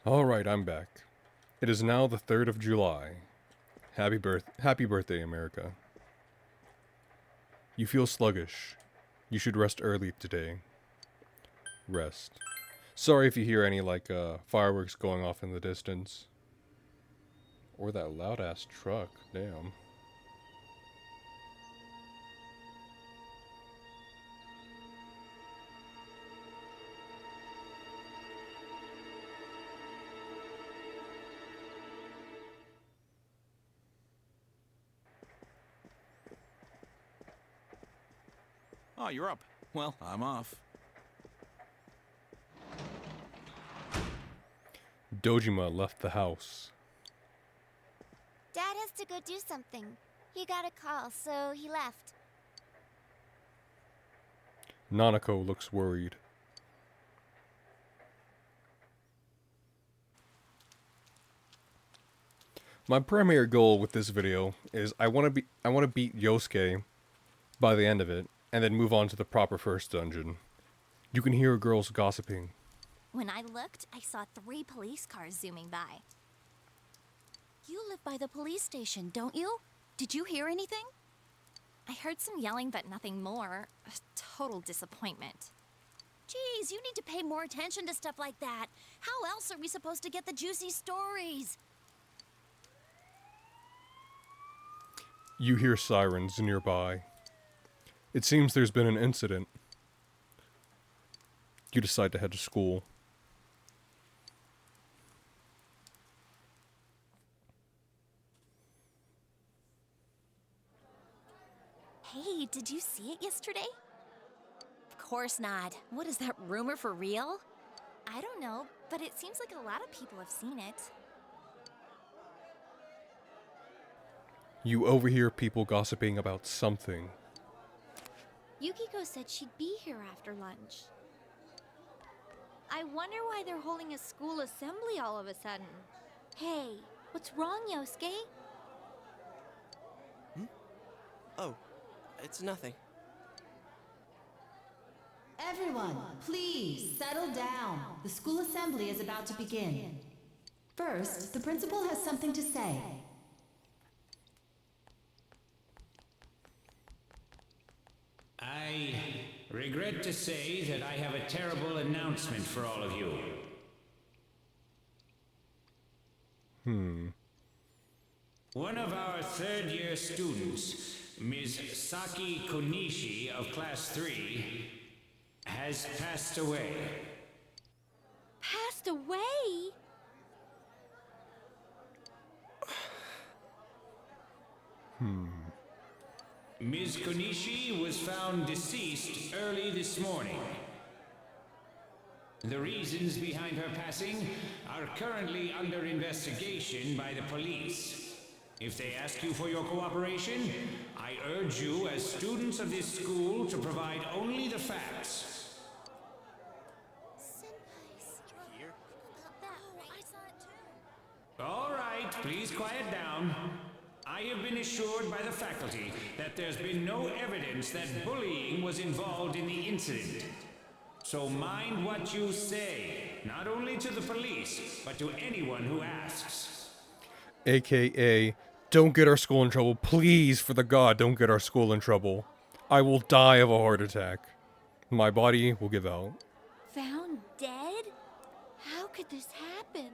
Alright, I'm back. It is now the 3rd of July. Happy birthday, America. You feel sluggish. You should rest early today. Rest. Sorry if you hear any, fireworks going off in the distance. Or that loud-ass truck, damn. Oh, you're up. Well, I'm off. Dojima left the house. Dad has to go do something. He got a call, so he left. Nanako looks worried. My primary goal with this video is I want to beat Yosuke by the end of it, and then move on to the proper first dungeon. You can hear girls gossiping. When I looked, I saw 3 police cars zooming by. You live by the police station, don't you? Did you hear anything? I heard some yelling, but nothing more. A total disappointment. Geez, you need to pay more attention to stuff like that. How else are we supposed to get the juicy stories? You hear sirens nearby. It seems there's been an incident. You decide to head to school. Hey, did you see it yesterday? Of course not. What is that rumor for real? I don't know, but it seems like a lot of people have seen it. You overhear people gossiping about something. Yukiko said she'd be here after lunch. I wonder why they're holding a school assembly all of a sudden. Hey, what's wrong, Yosuke? Oh, it's nothing. Everyone, please settle down. The school assembly is about to begin. First, the principal has something to say. I regret to say that I have a terrible announcement for all of you. One of our third-year students, Ms. Saki Konishi of Class 3, has passed away. Passed away? Ms. Konishi was found deceased early this morning. The reasons behind her passing are currently under investigation by the police. If they ask you for your cooperation, I urge you as students of this school to provide only the facts. All right, please quiet down. I have been assured by the faculty that there's been no evidence that bullying was involved in the incident. So mind what you say, not only to the police, but to anyone who asks. AKA, don't get our school in trouble. Please, for the god, don't get our school in trouble. I will die of a heart attack. My body will give out. Found dead? How could this happen?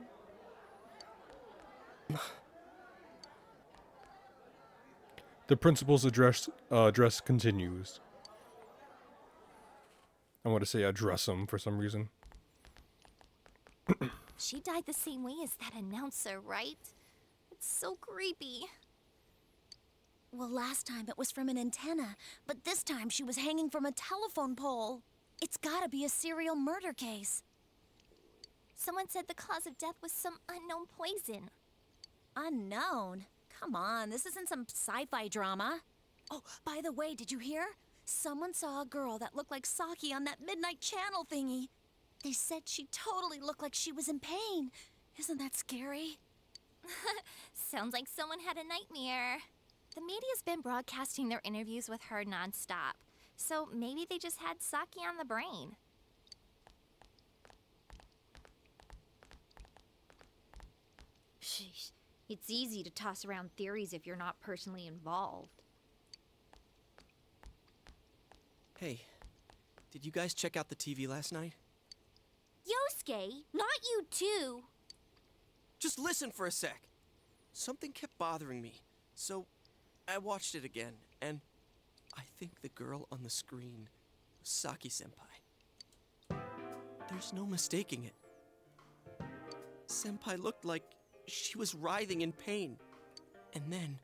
The principal's address continues. I want to say address him for some reason. She died the same way as that announcer, right? It's so creepy. Well, last time it was from an antenna, but this time she was hanging from a telephone pole. It's gotta be a serial murder case. Someone said the cause of death was some unknown poison. Unknown? Come on, this isn't some sci-fi drama. Oh, by the way, did you hear? Someone saw a girl that looked like Saki on that midnight channel thingy. They said she totally looked like she was in pain. Isn't that scary? Sounds like someone had a nightmare. The media's been broadcasting their interviews with her nonstop, so maybe they just had Saki on the brain. Sheesh. It's easy to toss around theories if you're not personally involved. Hey, did you guys check out the TV last night? Yosuke, not you too. Just listen for a sec. Something kept bothering me, so I watched it again, and I think the girl on the screen was Saki-senpai. There's no mistaking it. Senpai looked like she was writhing in pain, and then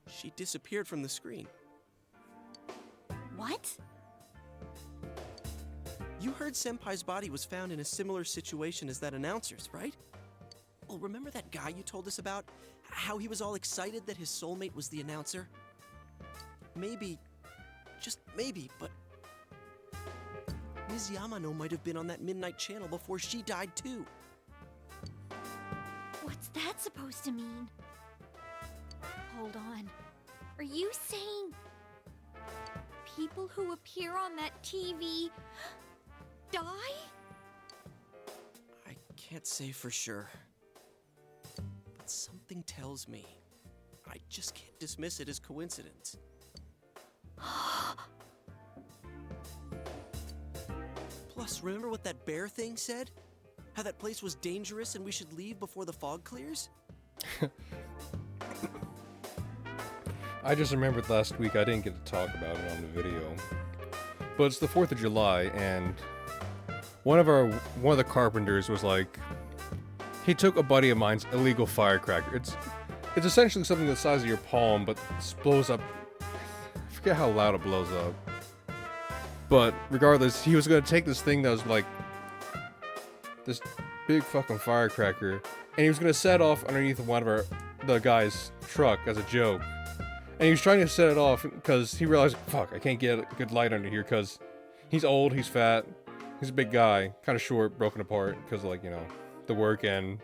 she disappeared from the screen. What? You heard Senpai's body was found in a similar situation as that announcer's, right? Well, remember that guy you told us about? How he was all excited that his soulmate was the announcer? Maybe, just maybe, but Ms. Yamano might have been on that midnight channel before she died too. What's that supposed to mean? Hold on. Are you saying people who appear on that TV die? I can't say for sure, but something tells me I just can't dismiss it as coincidence. Plus, remember what that bear thing said? How that place was dangerous and we should leave before the fog clears? I just remembered last week I didn't get to talk about it on the video. But it's the 4th of July, and one of the carpenters was like, he took a buddy of mine's illegal firecracker. It's essentially something the size of your palm, but blows up. I forget how loud it blows up. But regardless, he was gonna take this thing that was like this big fucking firecracker, and he was gonna set off underneath one of the guy's truck as a joke. And he was trying to set it off because he realized, fuck, I can't get a good light under here because he's old, he's fat, he's a big guy, kind of short, broken apart because of, like, you know, the work and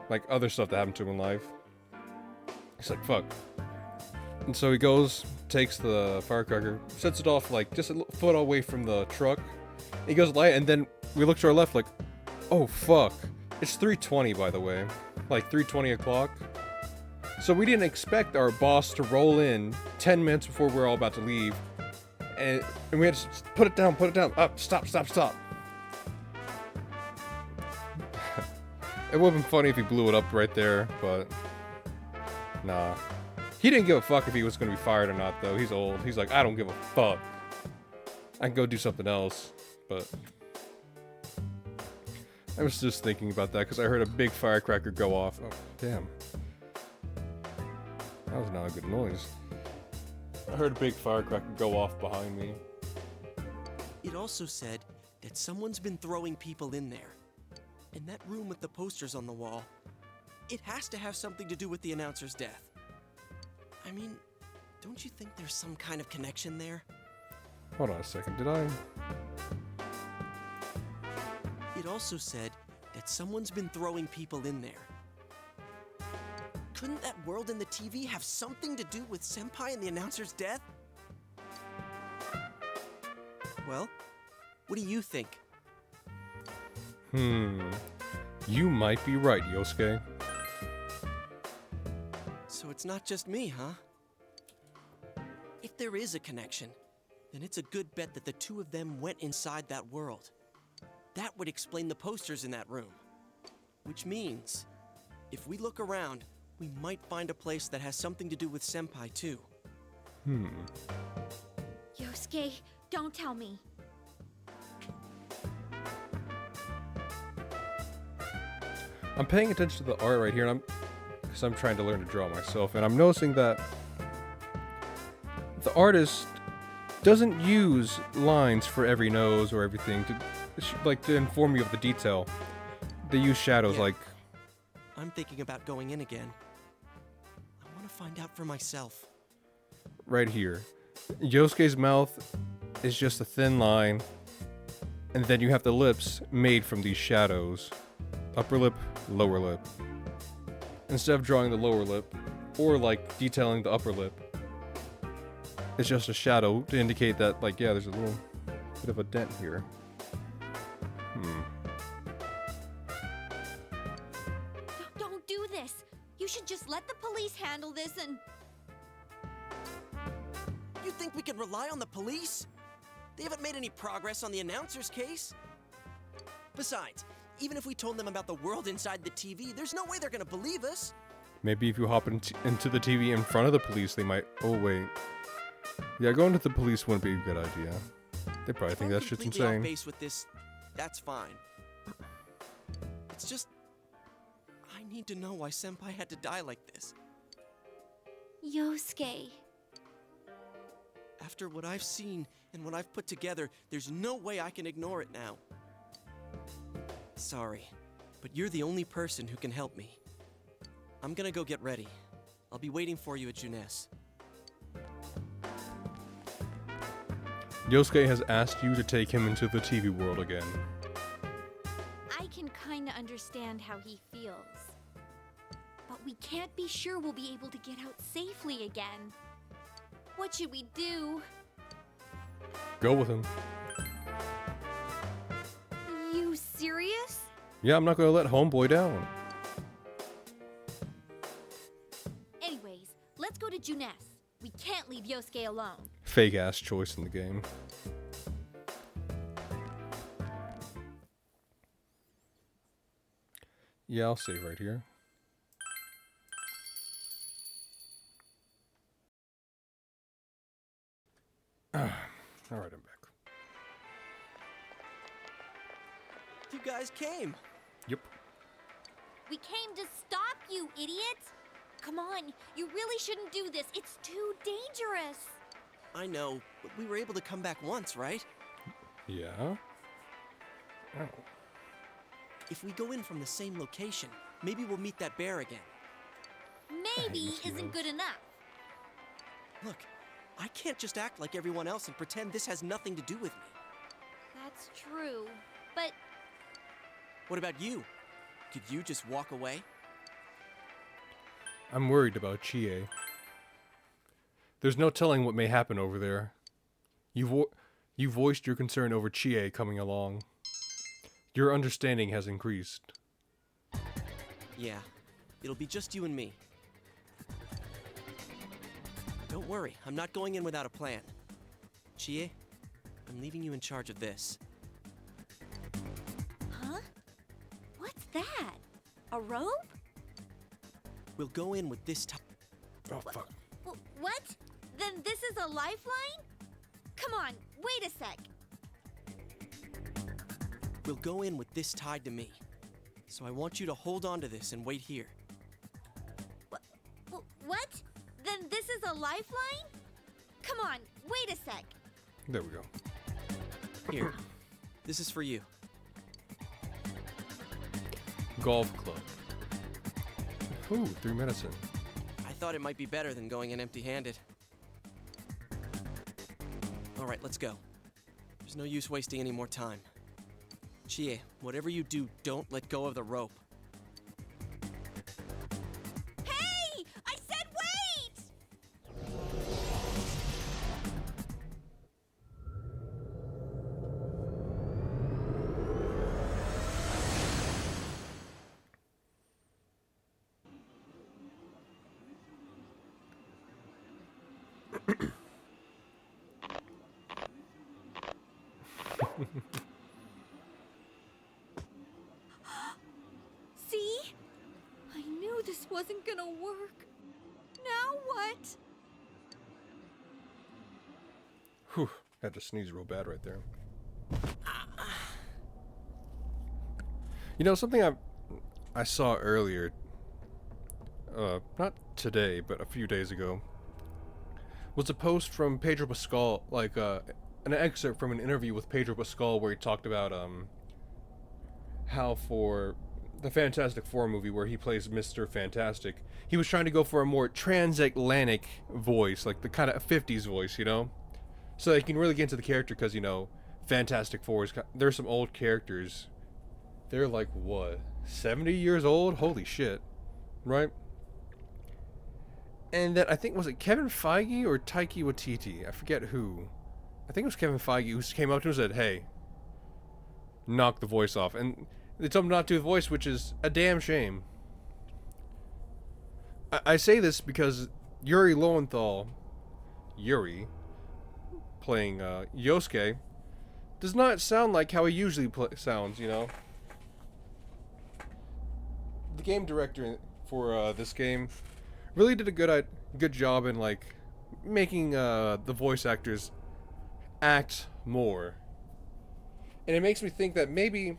like other stuff that happened to him in life. He's like, fuck. And so he goes, takes the firecracker, sets it off like just a foot away from the truck. He goes light, and then we look to our left like, oh fuck. It's 3:20, by the way, like 3:20 o'clock. So we didn't expect our boss to roll in 10 minutes before we were all about to leave. And we had to put it down, up, stop. It would have been funny if he blew it up right there, but nah. He didn't give a fuck if he was going to be fired or not, though. He's old. He's like, I don't give a fuck. I can go do something else, but I was just thinking about that because I heard a big firecracker go off. Oh, damn. That was not a good noise. I heard a big firecracker go off behind me. It also said that someone's been throwing people in there. And that room with the posters on the wall, it has to have something to do with the announcer's death. I mean, don't you think there's some kind of connection there? Hold on a second, did I? It also said that someone's been throwing people in there. Couldn't that world in the TV have something to do with Senpai and the announcer's death? Well, what do you think? You might be right, Yosuke. So it's not just me, huh? If there is a connection, then it's a good bet that the two of them went inside that world. That would explain the posters in that room. Which means, if we look around, we might find a place that has something to do with Senpai, too. Yosuke, don't tell me. I'm paying attention to the art right here, and because I'm trying to learn to draw myself, and I'm noticing that the artist doesn't use lines for every nose or everything to inform you of the detail. They use shadows, Yeah. like I'm thinking about going in again. I want to find out for myself. right here. Yosuke's mouth is just a thin line, and then you have the lips made from these shadows. Upper lip, lower lip. Instead of drawing the lower lip, or like detailing the upper lip, it's just a shadow to indicate that, like, yeah, there's a little bit of a dent here. Don't do this. You should just let the police handle this and... You think we can rely on the police? They haven't made any progress on the announcer's case. Besides, even if we told them about the world inside the TV, there's no way they're gonna believe us. Maybe if you hop into the TV in front of the police, they might... Oh, wait. Yeah, going to the police wouldn't be a good idea. They probably think that shit's Completely off insane. base with this, that's fine. It's just... I need to know why Senpai had to die like this. Yosuke. After what I've seen and what I've put together, there's no way I can ignore it now. Sorry, but you're the only person who can help me. I'm gonna go get ready. I'll be waiting for you at Junes. Yosuke has asked you to take him into the TV world again. I can kinda understand how he feels. But we can't be sure we'll be able to get out safely again. What should we do? Go with him. You serious? Yeah, I'm not gonna let homeboy down. Anyways, let's go to Junes. We can't leave Yosuke alone. Fake ass choice in the game. Yeah, I'll save right here. Alright, I'm back. You guys came. Yep. We came to stop you, idiot! Come on, you really shouldn't do this. It's too dangerous. I know, but we were able to come back once, right? Yeah? Oh. If we go in from the same location, maybe we'll meet that bear again. Maybe mosquitoes. isn't good enough. Look, I can't just act like everyone else and pretend this has nothing to do with me. That's true. But What about you? Could you just walk away? I'm worried about Chie. There's no telling what may happen over there. You voiced your concern over Chie coming along. Your understanding has increased. Yeah, it'll be just you and me. Don't worry, I'm not going in without a plan. Chie, I'm leaving you in charge of this. huh? What's that? A rope? We'll go in with this time. Oh, fuck. What? Then this is a lifeline? Come on, wait a sec. We'll go in with this tied to me. So I want you to hold on to this and wait here. What? Then this is a lifeline? Come on, wait a sec. There we go. Here. This is for you. Golf club. Ooh, 3 medicine. I thought it might be better than going in empty-handed. All right, let's go. There's no use wasting any more time. Chie, whatever you do, don't let go of the rope. Hey! I said wait! See? I knew this wasn't gonna work. Now what? Whew, had to sneeze real bad right there. You know, something I saw earlier, not today, but a few days ago, was a post from Pedro Pascal, like, an excerpt from an interview with Pedro Pascal where he talked about, how for the Fantastic Four movie where he plays Mr. Fantastic, he was trying to go for a more transatlantic voice, like the kind of 50s voice, you know? So they can really get into the character because, you know, Fantastic Four is, there's some old characters. They're like, what, 70 years old? Holy shit. Right? And that, I think, was it Kevin Feige or Taika Waititi? I forget who. I think it was Kevin Feige who came up to him and said, hey, knock the voice off. And they told him not to do the voice, which is a damn shame. I say this because Yuri Lowenthal, Yuri, playing Yosuke, does not sound like how he usually sounds, you know? The game director for this game really did a good job in, like, making the voice actors act more. And it makes me think that maybe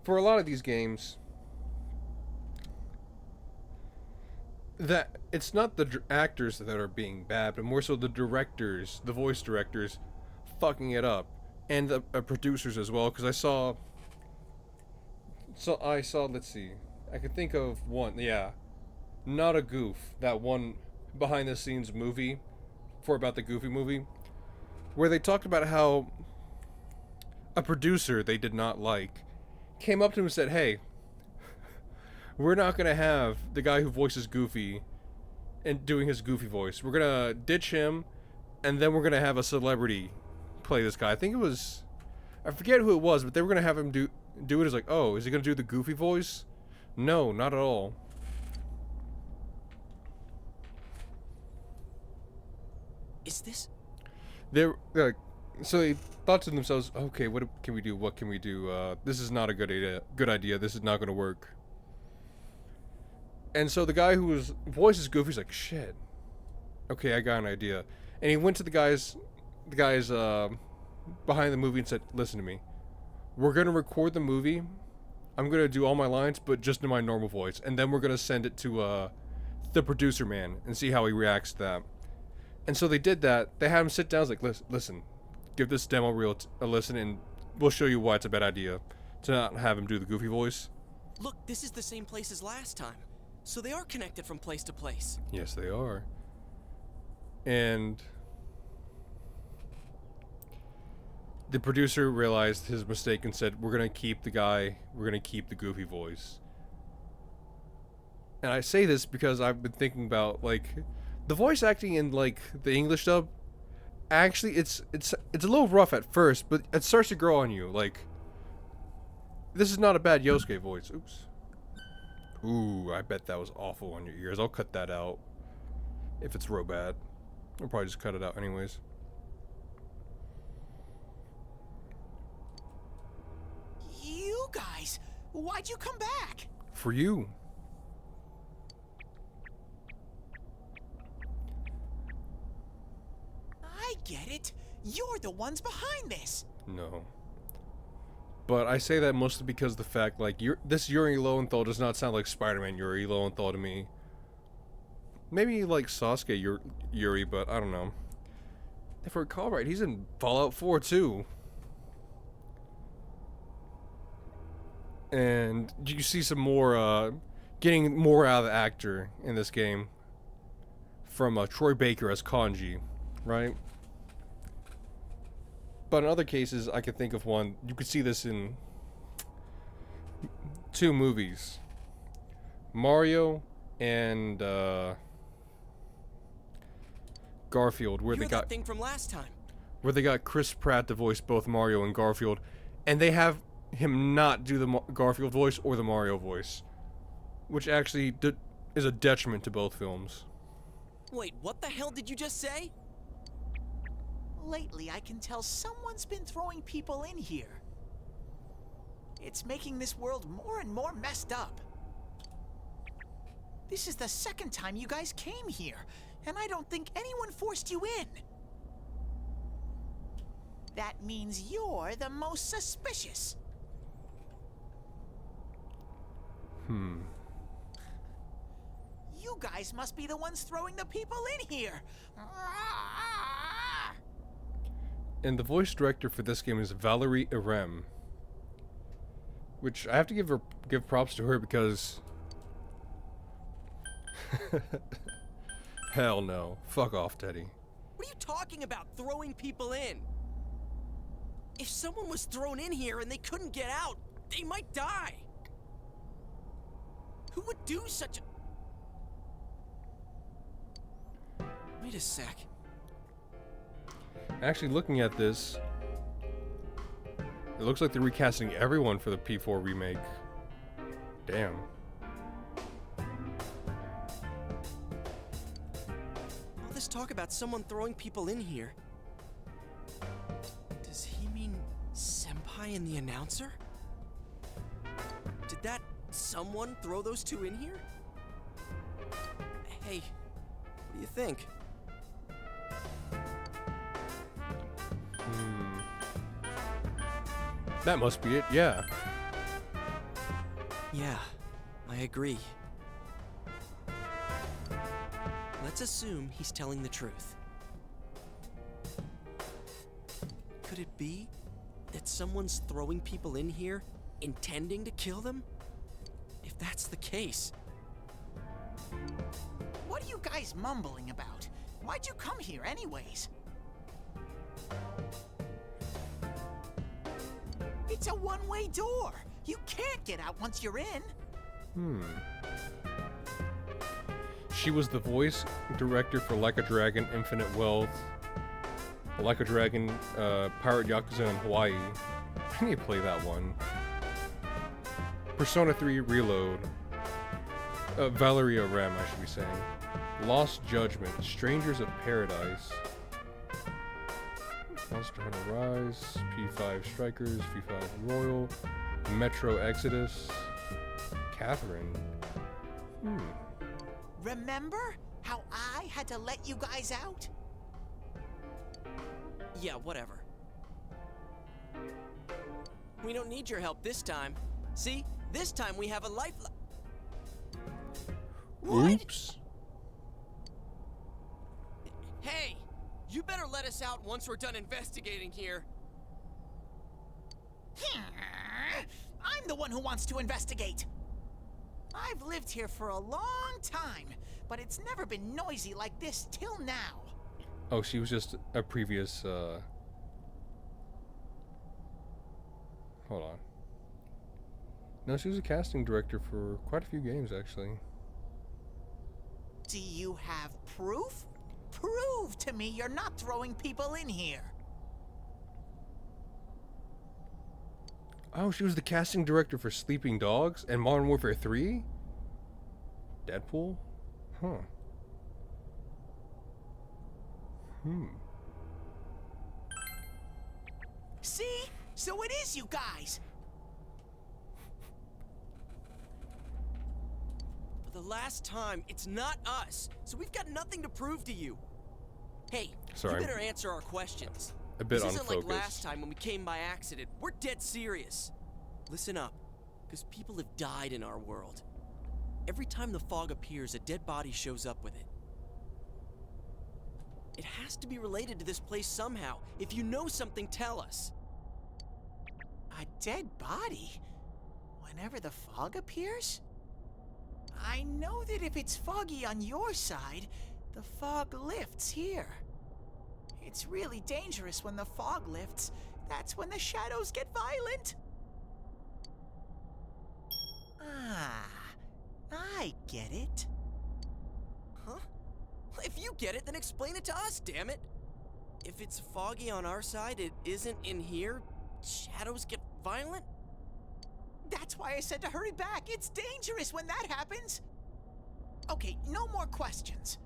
for a lot of these games that it's not the actors that are being bad, but more so the directors, the voice directors fucking it up, and the producers as well, because I saw let's see, I could think of one, yeah, Not a Goof, that one behind the scenes movie for about the Goofy movie, where they talked about how a producer they did not like came up to him and said, hey, we're not going to have the guy who voices Goofy and doing his Goofy voice. We're going to ditch him, and then we're going to have a celebrity play this guy. I think it was, I forget who it was, but they were going to have him do it as like, oh, is he going to do the Goofy voice? No, not at all. Is this? They're like, so they thought to themselves, okay, what can we do? What can we do? This is not a good idea. This is not going to work. And so the guy who voices Goofy's like, shit. Okay, I got an idea. And he went to the guys behind the movie and said, listen to me. We're going to record the movie. I'm going to do all my lines, but just in my normal voice. And then we're going to send it to the producer man and see how he reacts to that. And so they did that. They had him sit down. I was like, listen, give this demo reel a listen, and we'll show you why it's a bad idea to not have him do the Goofy voice. Look, this is the same place as last time. So they are connected from place to place. Yes, they are. And the producer realized his mistake and said, we're going to keep the Goofy voice. And I say this because I've been thinking about, like, the voice acting in, like, the English dub, actually, it's a little rough at first, but it starts to grow on you. Like, this is not a bad Yosuke voice. Oops. Ooh, I bet that was awful on your ears. I'll cut that out if it's real bad. I'll probably just cut it out anyways. You guys, why'd you come back? For you. I get it. You're the ones behind this. No. But I say that mostly because the fact, like, this Yuri Lowenthal does not sound like Spider-Man Yuri Lowenthal to me. Maybe like Sasuke Yuri, but I don't know. If I recall right, he's in Fallout 4 too. And you see some more, getting more out of the actor in this game. From Troy Baker as Kanji, right? But in other cases, I could think of one. You could see this in 2 movies. Mario and Garfield, where You're they got that thing from last time. where they got Chris Pratt to voice both Mario and Garfield, and they have him not do the Garfield voice or the Mario voice, which actually is a detriment to both films. Wait, what the hell did you just say? Lately, I can tell someone's been throwing people in here. It's making this world more and more messed up. This is the second time you guys came here, and I don't think anyone forced you in. That means you're the most suspicious. You guys must be the ones throwing the people in here. And the voice director for this game is Valerie Irem, which I have to give props to her because hell no, fuck off, Teddy. What are you talking about, throwing people in? If someone was thrown in here and they couldn't get out, they might die. Who would do such a... Wait a sec. Actually, looking at this, it looks like they're recasting everyone for the P4 remake. Damn. this talk about someone throwing people in here? Does he mean Senpai and the announcer? Did that someone throw those two in here? Hey, what do you think? That must be it, yeah. Yeah, I agree. Let's assume he's telling the truth. Could it be that someone's throwing people in here intending to kill them? If that's the case... What are you guys mumbling about? Why'd you come here anyways? It's a one-way door. You can't get out once you're in. She was the voice director for Like a Dragon, Infinite Wealth, Like a Dragon, Pirate Yakuza in Hawaii. I need to play that one. Persona 3 Reload. Valeria Rem, I should be saying. Lost Judgment, Strangers of Paradise. Monster Hunter Rise, P5 Strikers, P5 Royal, Metro Exodus, Catherine. Remember how I had to let you guys out? Yeah, whatever. We don't need your help this time. See? This time we have a lifeline. Oops. Hey! You better let us out once we're done investigating here. I'm the one who wants to investigate. I've lived here for a long time, but it's never been noisy like this till now. Oh, she was just a previous, Hold on. No, she was a casting director for quite a few games, actually. Do you have proof? Prove to me you're not throwing people in here. Oh, she was the casting director for Sleeping Dogs and Modern Warfare 3? Deadpool? Huh. See? So it is you guys. For the last time, it's not us, so we've got nothing to prove to you. Hey, Sorry. you better answer our questions. A bit This isn't like unfocused. last time when we came by accident. We're dead serious. Listen up, because people have died in our world. Every time the fog appears, a dead body shows up with it. It has to be related to this place somehow. If you know something, tell us. A dead body? Whenever the fog appears? I know that if it's foggy on your side, the fog lifts here. It's really dangerous when the fog lifts. That's when the shadows get violent. Ah, I get it. Huh? If you get it, then explain it to us, damn it. If it's foggy on our side, it isn't in here. Shadows get violent? That's why I said to hurry back. It's dangerous when that happens. Okay, no more questions.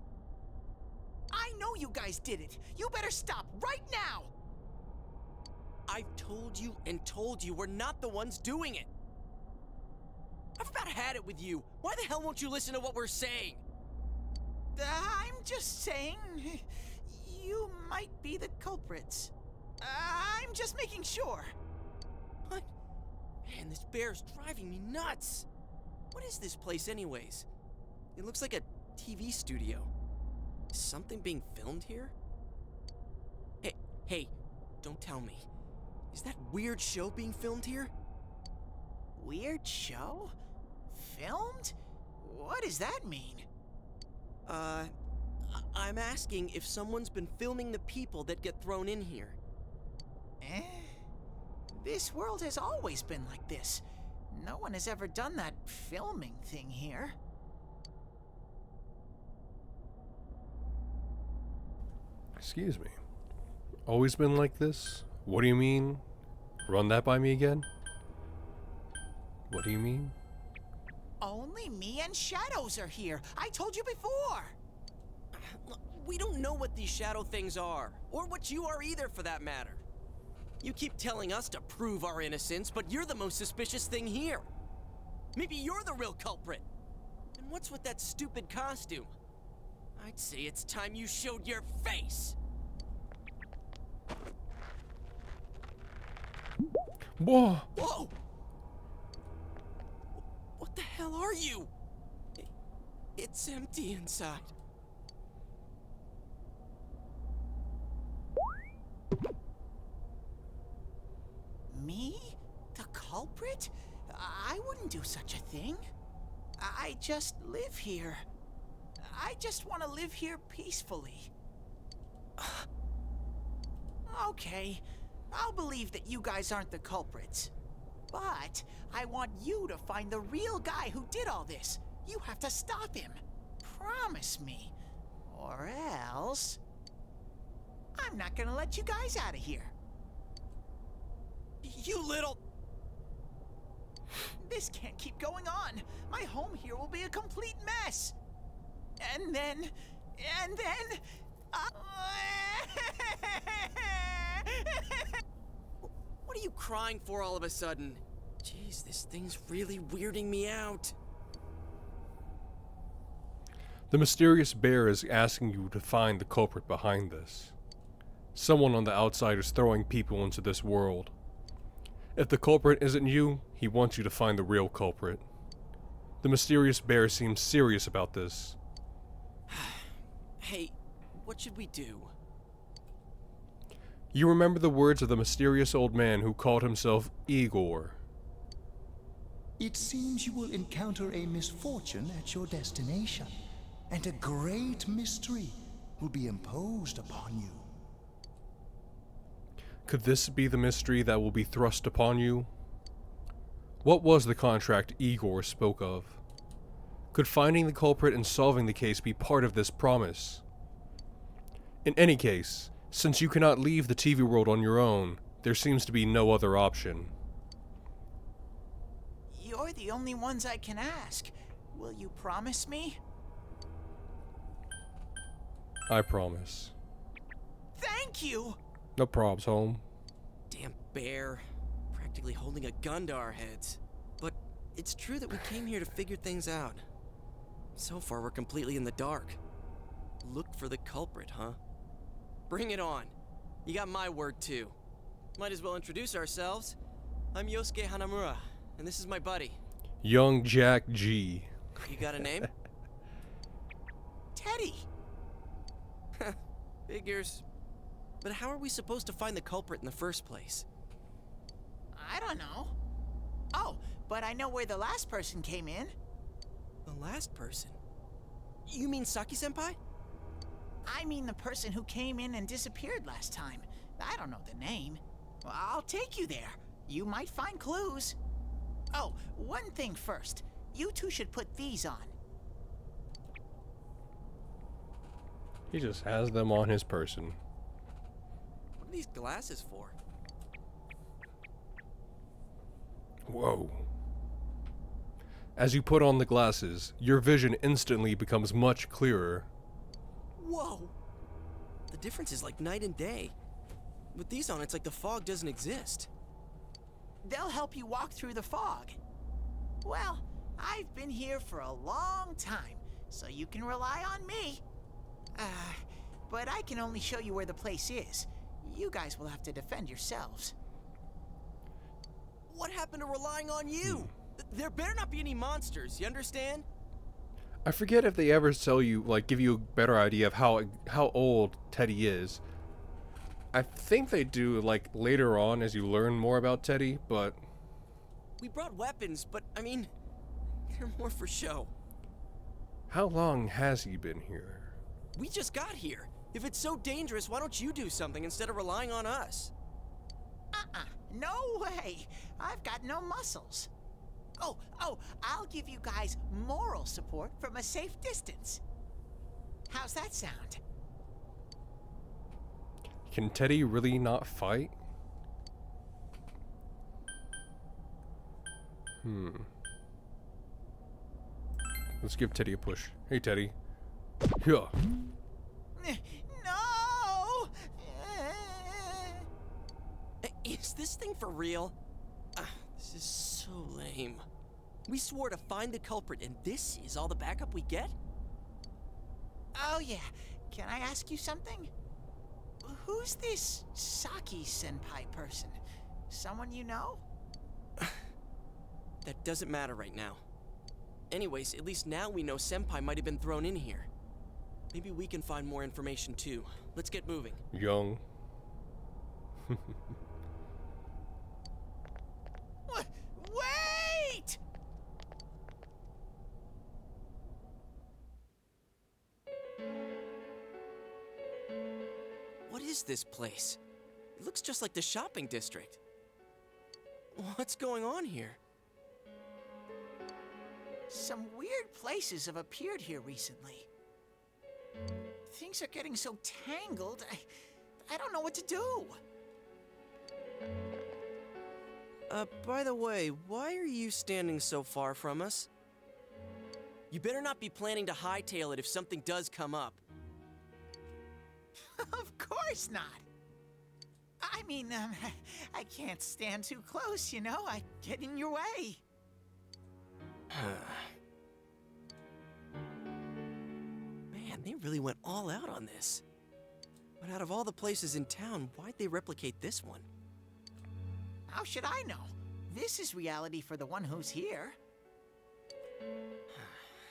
I know you guys did it. You better stop right now. I've told you and told you we're not the ones doing it. I've about had it with you. Why the hell won't you listen to what we're saying? I'm just saying, you might be the culprits. I'm just making sure. What? Man, this bear's driving me nuts. What is this place anyways? It looks like a TV studio. Is something being filmed here? Hey, don't tell me. Is that weird show being filmed here? Weird show? Filmed? What does that mean? I'm asking if someone's been filming the people that get thrown in here. This world has always been like this. No one has ever done that filming thing here. Excuse me. Always been like this? What do you mean? Run that by me again? What do you mean? Only me and Shadows are here. I told you before. We don't know what these shadow things are, or what you are either for that matter. You keep telling us to prove our innocence, but you're the most suspicious thing here. Maybe you're the real culprit. And what's with that stupid costume? I'd say it's time you showed your face! Whoa! Whoa! What the hell are you? It's empty inside. Me? The culprit? I wouldn't do such a thing. I just live here. I just want to live here peacefully. Okay, I'll believe that you guys aren't the culprits. But I want you to find the real guy who did all this. You have to stop him. Promise me. Or else... I'm not gonna let you guys out of here. You little... This can't keep going on. My home here will be a complete mess. And then... What are you crying for all of a sudden? Jeez, this thing's really weirding me out. The mysterious bear is asking you to find the culprit behind this. Someone on the outside is throwing people into this world. If the culprit isn't you, he wants you to find the real culprit. The mysterious bear seems serious about this. Hey, what should we do? You remember the words of the mysterious old man who called himself Igor. It seems you will encounter a misfortune at your destination, and a great mystery will be imposed upon you. Could this be the mystery that will be thrust upon you? What was the contract Igor spoke of? Could finding the culprit and solving the case be part of this promise? In any case, since you cannot leave the TV world on your own, there seems to be no other option. You're the only ones I can ask. Will you promise me? I promise. Thank you! No probs, home. Damn bear. Practically holding a gun to our heads. But it's true that we came here to figure things out. So far, we're completely in the dark. Look for the culprit, huh? Bring it on. You got my word, too. Might as well introduce ourselves. I'm Yosuke Hanamura, and this is my buddy. Young Jack G. You got a name? Teddy! Figures. But how are we supposed to find the culprit in the first place? I don't know. Oh, but I know where the last person came in. The last person? You mean Saki-senpai? I mean the person who came in and disappeared last time. I don't know the name. Well, I'll take you there. You might find clues. Oh, one thing first. You two should put these on. He just has them on his person. What are these glasses for? Whoa. As you put on the glasses, your vision instantly becomes much clearer. Whoa! The difference is like night and day. With these on, it's like the fog doesn't exist. They'll help you walk through the fog. Well, I've been here for a long time, so you can rely on me. But I can only show you where the place is. You guys will have to defend yourselves. What happened to relying on you? There better not be any monsters, you understand? I forget if they ever tell you, like, give you a better idea of how old Teddy is. I think they do, like, later on as you learn more about Teddy, but... We brought weapons, but, I mean, they're more for show. How long has he been here? We just got here. If it's so dangerous, why don't you do something instead of relying on us? No way! I've got no muscles. Oh, I'll give you guys moral support from a safe distance. How's that sound? Can Teddy really not fight? Let's give Teddy a push. Hey, Teddy. Yeah. No! Is this thing for real? This is so lame. We swore to find the culprit, and this is all the backup we get? Oh, yeah. Can I ask you something? Who's this Saki senpai person? Someone you know? That doesn't matter right now. Anyways, at least now we know Senpai might have been thrown in here. Maybe we can find more information too. Let's get moving. Young. Wait! What is this place? It looks just like the shopping district. What's going on here? Some weird places have appeared here recently. Things are getting so tangled, I don't know what to do. By the way, why are you standing so far from us? You better not be planning to hightail it if something does come up. Of course not. I mean, I can't stand too close, you know? I get in your way. Man, they really went all out on this. But out of all the places in town, why'd they replicate this one? How should I know? This is reality for the one who's here.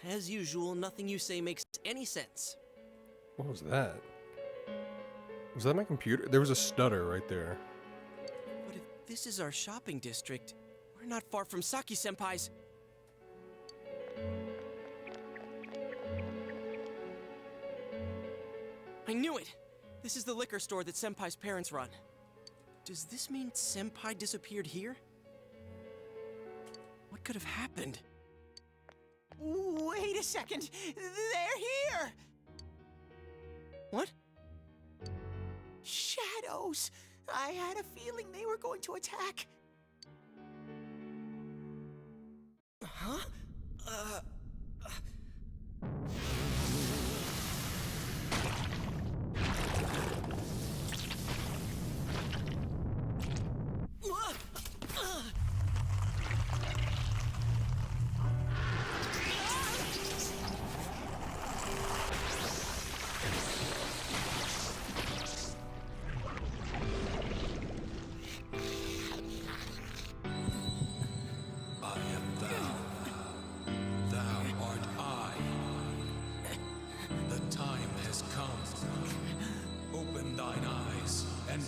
As usual, nothing you say makes any sense. What was that? Was that my computer? There was a stutter right there. But if this is our shopping district, we're not far from Saki-senpai's. I knew it! This is the liquor store that Senpai's parents run. Does this mean Senpai disappeared here? What could have happened? Wait a second! They're here! What? Shadows! I had a feeling they were going to attack. Huh?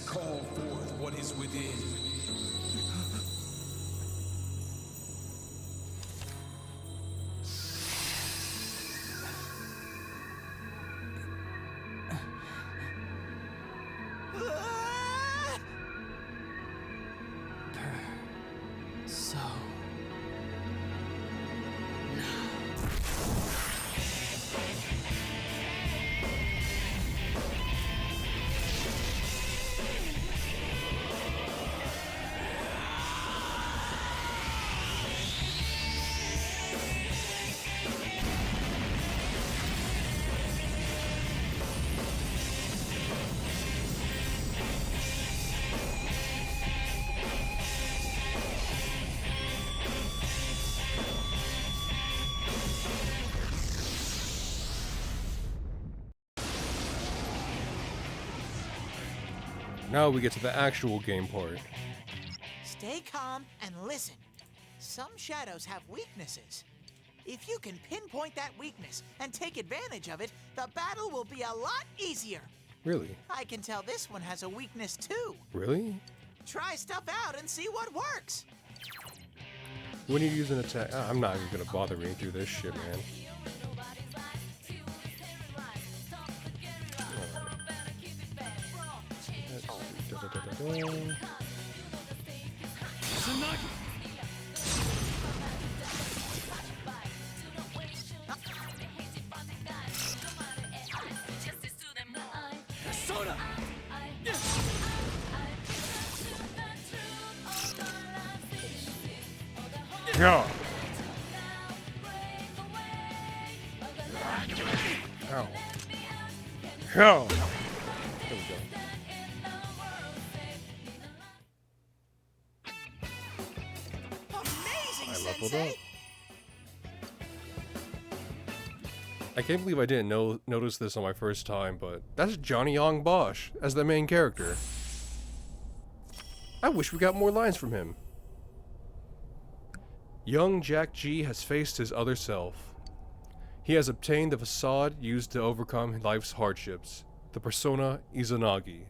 Call forth what is within. Now we get to the actual game part. Stay calm and listen. Some shadows have weaknesses. If you can pinpoint that weakness and take advantage of it, the battle will be a lot easier. Really? I can tell this one has a weakness too. Really? Try stuff out and see what works. When you use an attack, I'm not even gonna bother reading through this shit, man. Soda! Yeah. Ow. Yeah. There we go. Amazing, I leveled Sensei! up. I can't believe I didn't notice this on my first time, but that's Johnny Yong Bosch as the main character. I wish we got more lines from him. Young Jack G has faced his other self. He has obtained the facade used to overcome life's hardships, the persona Izanagi.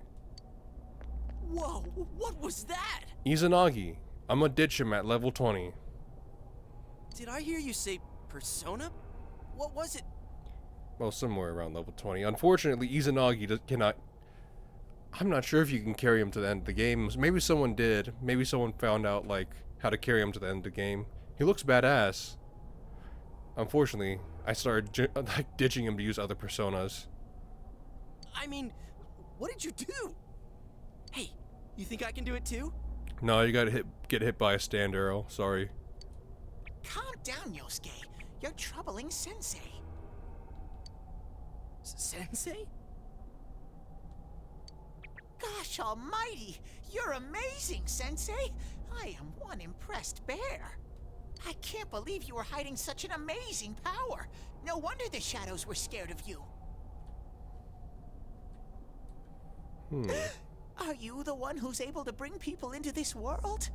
Whoa, what was that? Izanagi, I'm gonna ditch him at level 20. Did I hear you say persona? What was it? Well, somewhere around level 20. Unfortunately, Izanagi cannot... I'm not sure if you can carry him to the end of the game. Maybe someone did. Maybe someone found out, like, how to carry him to the end of the game. He looks badass. Unfortunately, I started like ditching him to use other personas. I mean, what did you do? Hey, you think I can do it too? No, you gotta get hit by a stand arrow. Sorry. Calm down, Yosuke. You're troubling Sensei. Sensei? Gosh almighty! You're amazing, Sensei! I am one impressed bear. I can't believe you were hiding such an amazing power. No wonder the shadows were scared of you. Are you the one who's able to bring people into this world?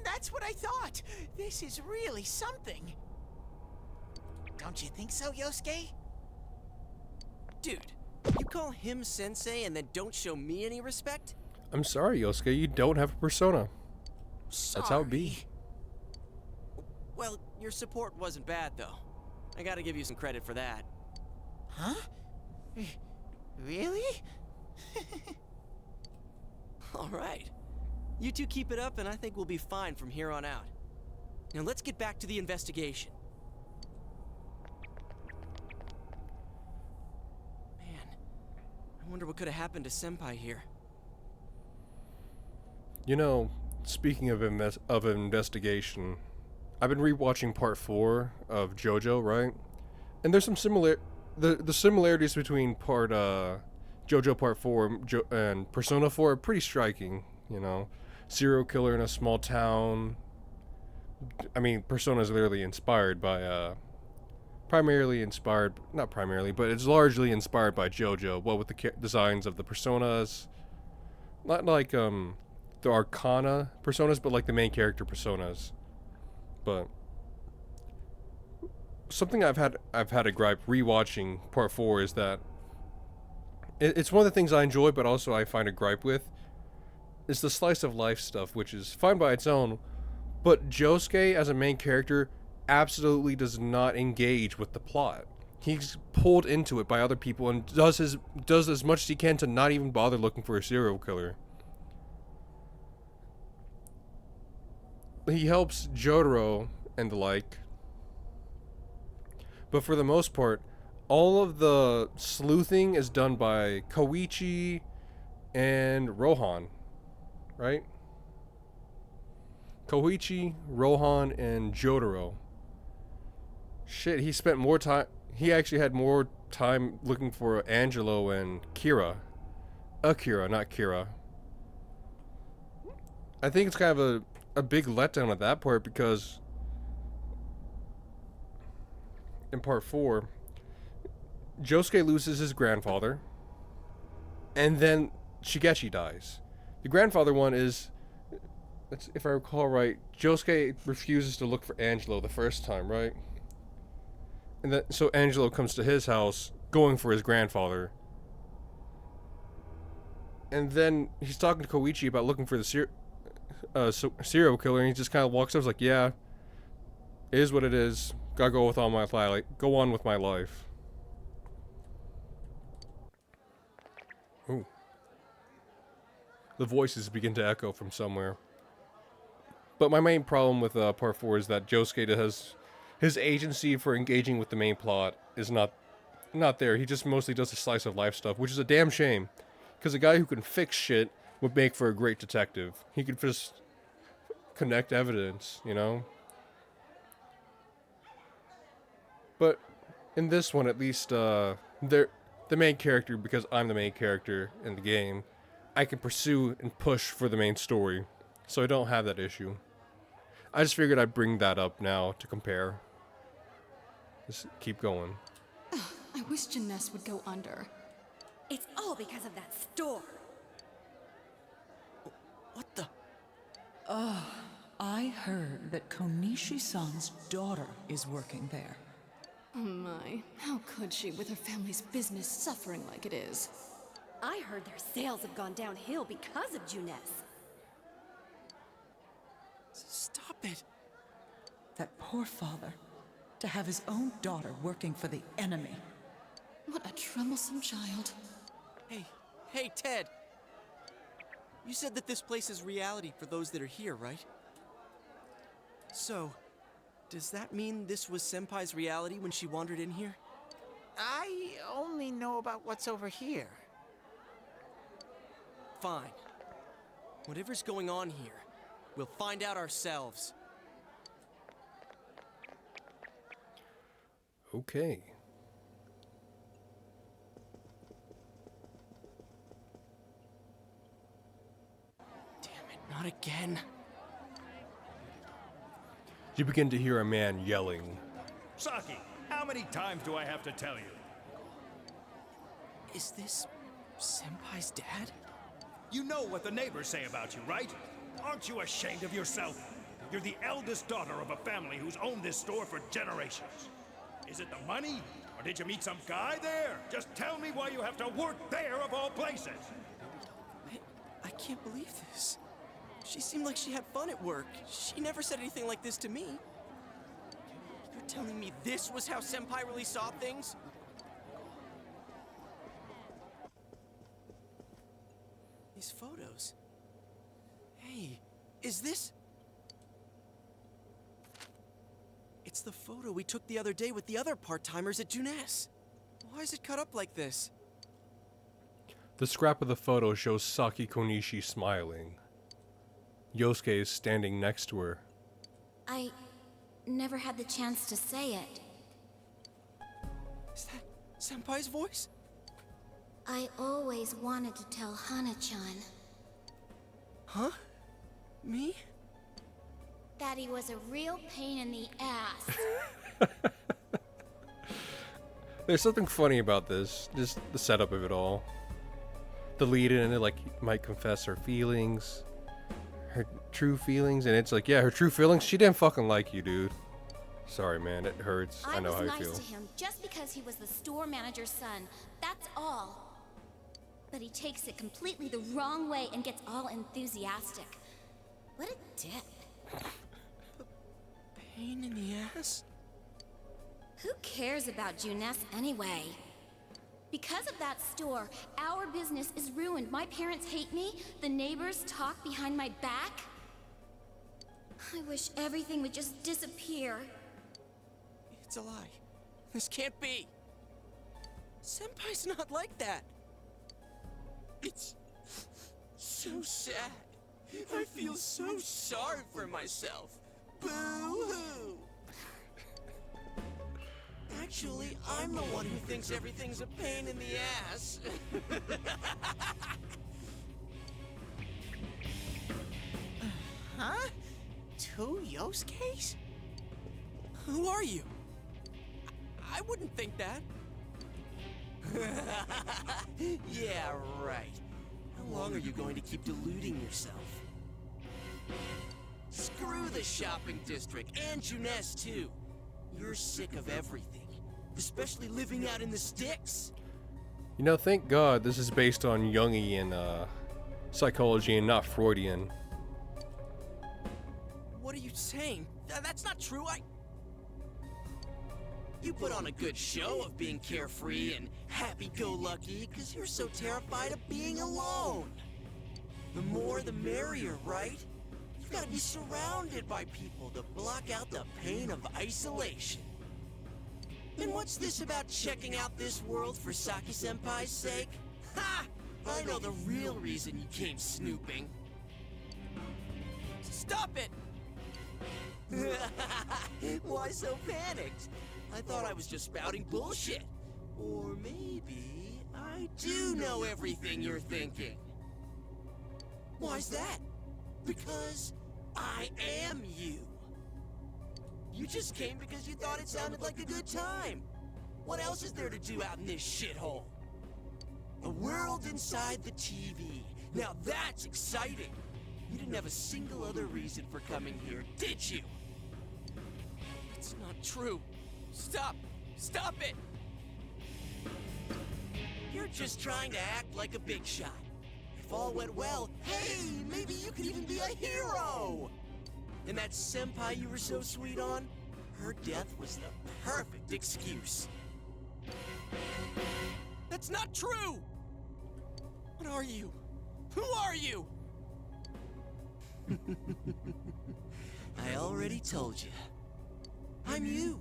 That's what I thought. This is really something. Don't you think so, Yosuke? Dude, you call him sensei and then don't show me any respect? I'm sorry, Yosuke. You don't have a persona. Sorry. That's how it be. Well, your support wasn't bad, though. I gotta give you some credit for that. Huh? Really? Alright. You two keep it up and I think we'll be fine from here on out. Now let's get back to the investigation. Man, I wonder what could have happened to Senpai here. You know, speaking of investigation, I've been rewatching part 4 of JoJo, right? And there's some the similarities between JoJo Part 4 and Persona 4 are pretty striking, you know. Serial killer in a small town. I mean, Persona is literally inspired by, not primarily, but it's largely inspired by JoJo. What with the designs of the personas. Not like, the Arcana personas, but like the main character personas. But something I've had a gripe rewatching Part 4 is that it's one of the things I enjoy, but also I find a gripe with. Is the slice of life stuff, which is fine by its own, but Josuke as a main character absolutely does not engage with the plot. He's pulled into it by other people and does as much as he can to not even bother looking for a serial killer. He helps Jotaro and the like, but for the most part, all of the sleuthing is done by Koichi and Rohan, right? Koichi, Rohan, and Jotaro. Shit, he actually had more time looking for Angelo and Kira. Akira, not Kira. I think it's kind of a big letdown at that part because in part 4, Josuke loses his grandfather, and then Shigechi dies. The grandfather one is, if I recall right, Josuke refuses to look for Angelo the first time, right? And then, so Angelo comes to his house going for his grandfather. And then he's talking to Koichi about looking for the serial killer, and he just kind of walks up and is like, yeah, it is what it is. Gotta go on with my life. Ooh. The voices begin to echo from somewhere. But my main problem with part 4 is that Josuke has his agency for engaging with the main plot is not there. He just mostly does the slice of life stuff, which is a damn shame. Because a guy who can fix shit would make for a great detective. He could just connect evidence, you know? But In this one, at least, the main character, because I'm the main character in the game, I can pursue and push for the main story, so I don't have that issue. I just figured I'd bring that up now to compare. Just keep going. I wish Janess would go under. It's all because of that store. What the? I heard that Konishi-san's daughter is working there. Oh my, how could she with her family's business suffering like it is? I heard their sales have gone downhill because of Juness. Stop it. That poor father, to have his own daughter working for the enemy. What a troublesome child. Hey, Ted. You said that this place is reality for those that are here, right? So, does that mean this was Senpai's reality when she wandered in here? I only know about what's over here. Fine. Whatever's going on here, we'll find out ourselves. Okay. Damn it, not again. You begin to hear a man yelling. Saki, how many times do I have to tell you? Is this Senpai's dad? You know what the neighbors say about you, right? Aren't you ashamed of yourself? You're the eldest daughter of a family who's owned this store for generations. Is it the money? Or did you meet some guy there? Just tell me why you have to work there of all places. I can't believe this. She seemed like she had fun at work. She never said anything like this to me. You're telling me this was how Senpai really saw things? These photos. Hey, is this... It's the photo we took the other day with the other part-timers at Juness. Why is it cut up like this? The scrap of the photo shows Saki Konishi smiling. Yosuke is standing next to her. I never had the chance to say it. Is that Senpai's voice? I always wanted to tell Hana-chan. Huh? Me? That he was a real pain in the ass. There's something funny about this, just the setup of it all. The lead in it, like, might confess her feelings, her true feelings, and it's like, yeah, her true feelings, she didn't fucking like you, dude. Sorry, man, it hurts. I know how you feel. I was nice to him just because he was the store manager's son. That's all. But he takes it completely the wrong way and gets all enthusiastic. What a dick. Pain in the ass? Who cares about Juness anyway? Because of that store, our business is ruined. My parents hate me. The neighbors talk behind my back. I wish everything would just disappear. It's a lie. This can't be. Senpai's not like that. It's so sad. I feel so sorry for myself. Boo-hoo! Actually, I'm the one who thinks everything's a pain in the ass. Huh? Two Yosuke's? Who are you? I wouldn't think that. Yeah, right. How long are you going to keep deluding yourself? Screw the shopping district and Juness too. You're sick of everything, especially living out in the sticks. You know, thank God this is based on Jungian psychology and not Freudian. What are you saying? That's not true. You put on a good show of being carefree and happy-go-lucky because you're so terrified of being alone. The more the merrier, right? You've got to be surrounded by people to block out the pain of isolation. And what's this about checking out this world for Saki-senpai's sake? Ha! I know the real reason you came snooping. Stop it! Why so panicked? I thought I was just spouting bullshit. Or maybe I do know everything you're thinking. Why's that? Because I am you. You just came because you thought it sounded like a good time. What else is there to do out in this shithole? A world inside the TV. Now that's exciting. You didn't have a single other reason for coming here, did you? It's not true. Stop! Stop it! You're just trying to act like a big shot. If all went well, hey, maybe you could even be a hero! And that senpai you were so sweet on? Her death was the perfect excuse. That's not true! What are you? Who are you? I already told you. I'm you.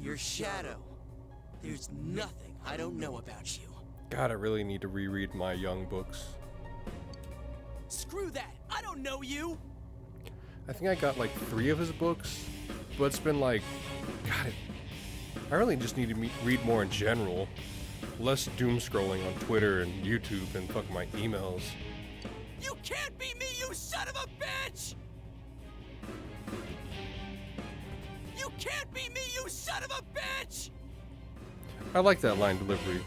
Your shadow. There's nothing I don't know about you. God, I really need to reread my Young books. Screw that! I don't know you! I think I got like 3 of his books, but it's been like, God, I really just need to read more in general. Less doom scrolling on Twitter and YouTube and fuck my emails. You can't be me, you son of a bitch! You can't be me, you son of a bitch! I like that line delivery.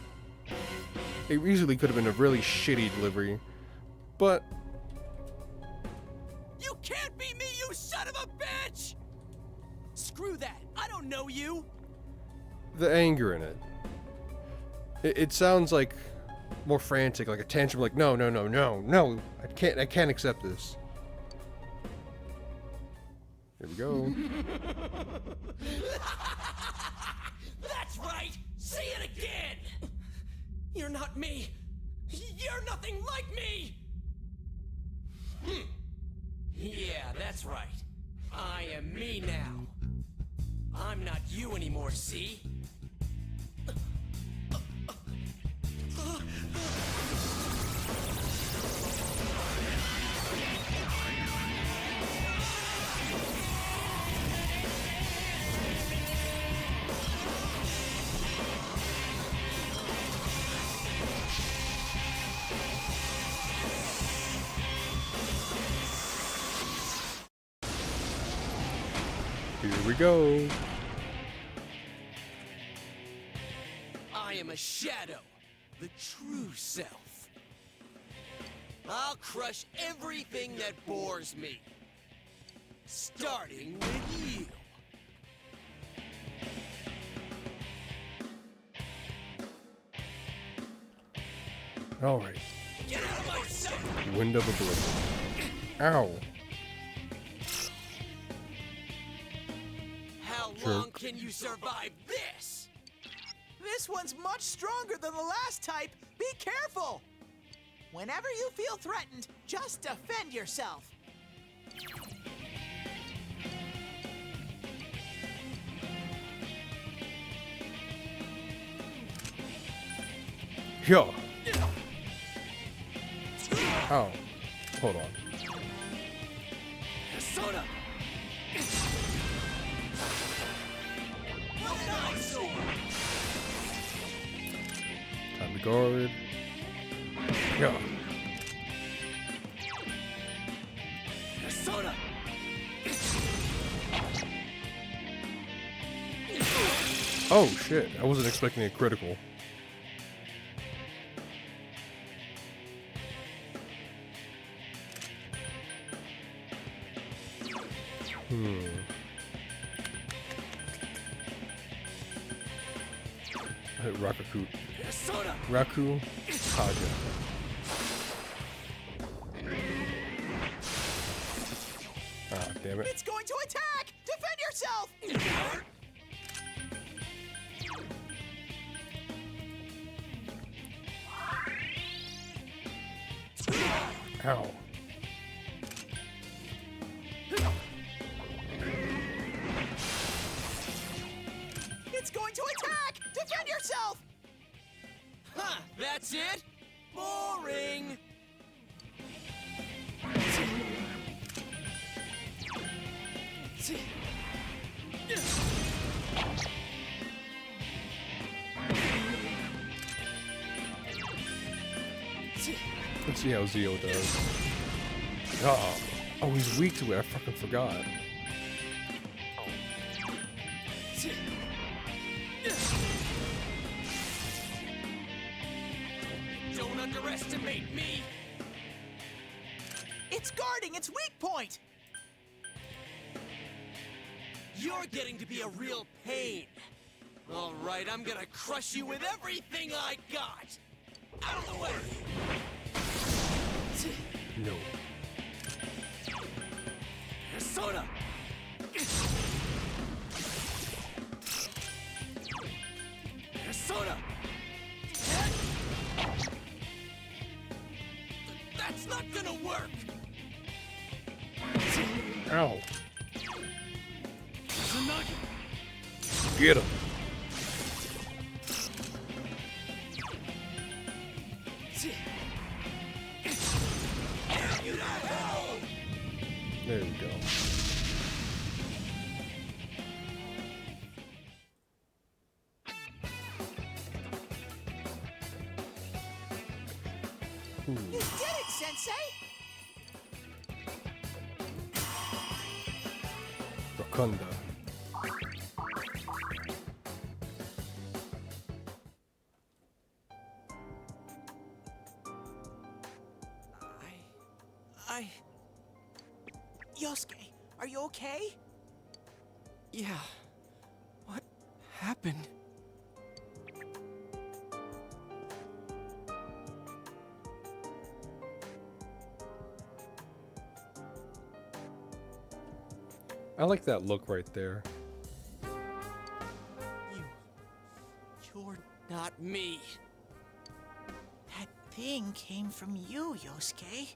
It easily could have been a really shitty delivery, but... You can't be me, you son of a bitch! Screw that, I don't know you! The anger in it. It sounds like more frantic, like a tantrum, like no, I can't accept this. Here we go. That's right! Say it again! You're not me! You're nothing like me! Yeah, that's right. I am me now. I'm not you anymore, see? Here we go. I am a shadow, the true self. I'll crush everything that bores me, starting with you. Alright. Get out of my sight! Wind of Oblivion. Ow. How long can you survive this? This one's much stronger than the last type. Be careful! Whenever you feel threatened, just defend yourself. Yo. Oh. Hold on. Soda! Time to guard. Yeah. Soda! Oh shit, I wasn't expecting a critical. Raku. Raku Kaja. Ah, damn it. It's going to attack! Defend yourself! Ow. It's going to attack! Defend yourself! Huh, that's it? Boring! see how Zio does. Oh, he's weak to it. I fucking forgot. Don't underestimate me! It's guarding its weak point! You're getting to be a real pain. All right, I'm gonna crush you with everything I got. Out of the way. No. Persona. Persona. That's not gonna work. Ow. Get him. There we go. You did it, Sensei! Wakanda. Yosuke, are you okay? Yeah. What happened? I like that look right there. You're not me. That thing came from you, Yosuke.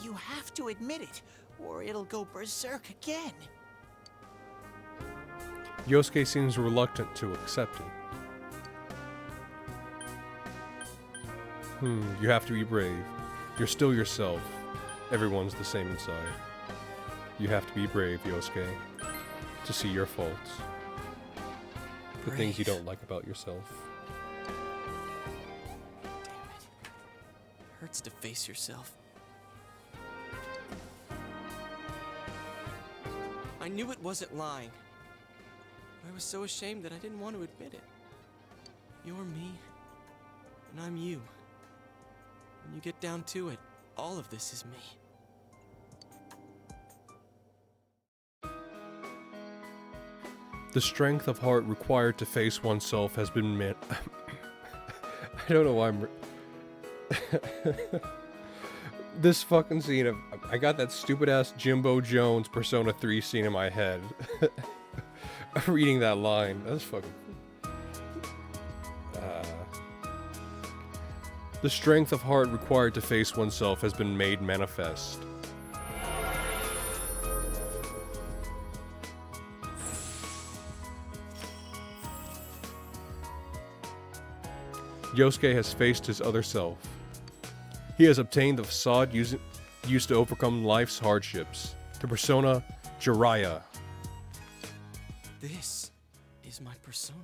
You have to admit it, or it'll go berserk again. Yosuke seems reluctant to accept it. You have to be brave. You're still yourself. Everyone's the same inside. You have to be brave, Yosuke, to see your faults. The things you don't like about yourself. Damn it. Hurts to face yourself. I knew it wasn't lying. I was so ashamed that I didn't want to admit it. You're me, and I'm you. When you get down to it, all of this is me. The strength of heart required to face oneself has been met. I don't know why I'm... This fucking scene of... I got that stupid-ass Jimbo Jones Persona 3 scene in my head. Reading that line. That's fucking... The strength of heart required to face oneself has been made manifest. Yosuke has faced his other self. He has obtained the facade used to overcome life's hardships. The persona Jiraiya. This is my persona.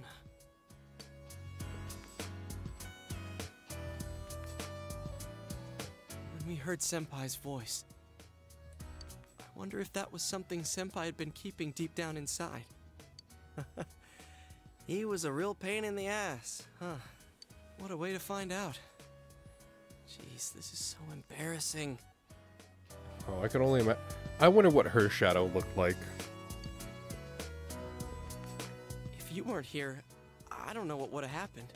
When we heard Senpai's voice, I wonder if that was something Senpai had been keeping deep down inside. He was a real pain in the ass, huh? What a way to find out. Jeez, this is so embarrassing. Oh, I can only imagine. I wonder what her shadow looked like. If you weren't here, I don't know what would have happened.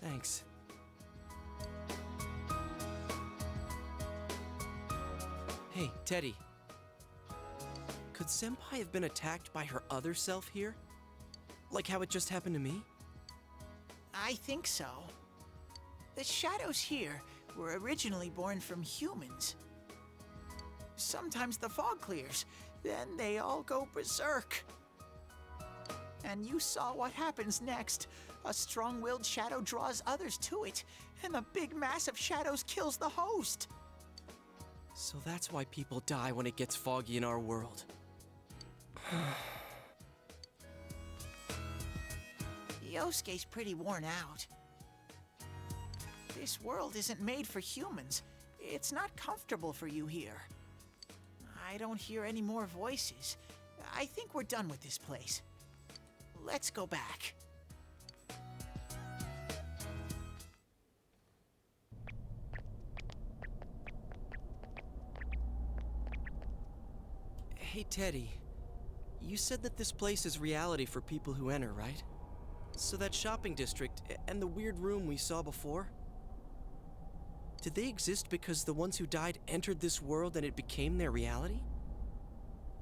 Thanks. Hey, Teddy. Could Senpai have been attacked by her other self here? Like how it just happened to me? I think so. The shadows here were originally born from humans. Sometimes the fog clears, then they all go berserk. And you saw what happens next. A strong-willed shadow draws others to it, and the big mass of shadows kills the host. So that's why people die when it gets foggy in our world. Yosuke's pretty worn out. This world isn't made for humans. It's not comfortable for you here. I don't hear any more voices. I think we're done with this place. Let's go back. Hey, Teddy. You said that this place is reality for people who enter, right? So that shopping district and the weird room we saw before, did they exist because the ones who died entered this world and it became their reality?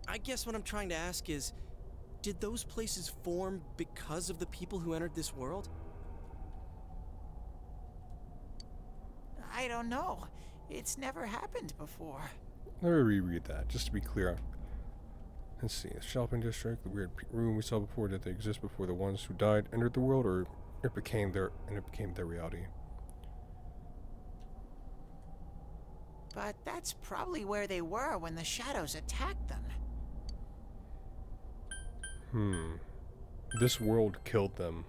I guess what I'm trying to ask is, did those places form because of the people who entered this world? I don't know. It's never happened before. Let me reread that, just to be clear. Let's see. The shopping district, the weird room we saw before, did they exist before the ones who died entered the world, or it became their reality? But that's probably where they were when the shadows attacked them. This world killed them.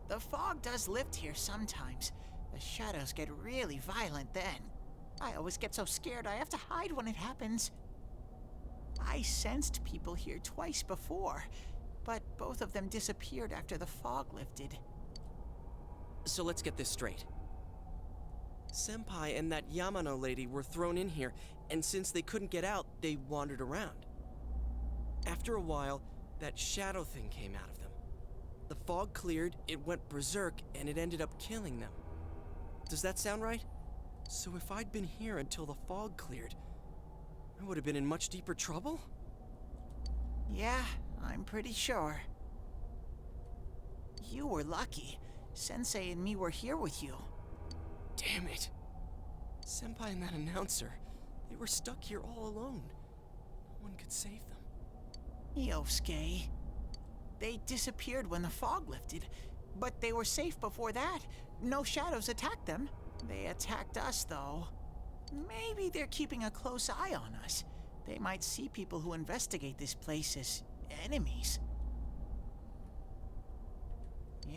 The fog does lift here sometimes. The shadows get really violent then. I always get so scared I have to hide when it happens. I sensed people here twice before, but both of them disappeared after the fog lifted. So let's get this straight. Senpai and that Yamano lady were thrown in here, and since they couldn't get out, they wandered around. After a while, that shadow thing came out of them. The fog cleared, it went berserk, and it ended up killing them. Does that sound right? So if I'd been here until the fog cleared, I would have been in much deeper trouble? Yeah, I'm pretty sure. You were lucky. Sensei and me were here with you. Damn it. Senpai and that announcer, they were stuck here all alone. No one could save them. Yosuke. They disappeared when the fog lifted, but they were safe before that. No shadows attacked them. They attacked us, though. Maybe they're keeping a close eye on us. They might see people who investigate this place as enemies.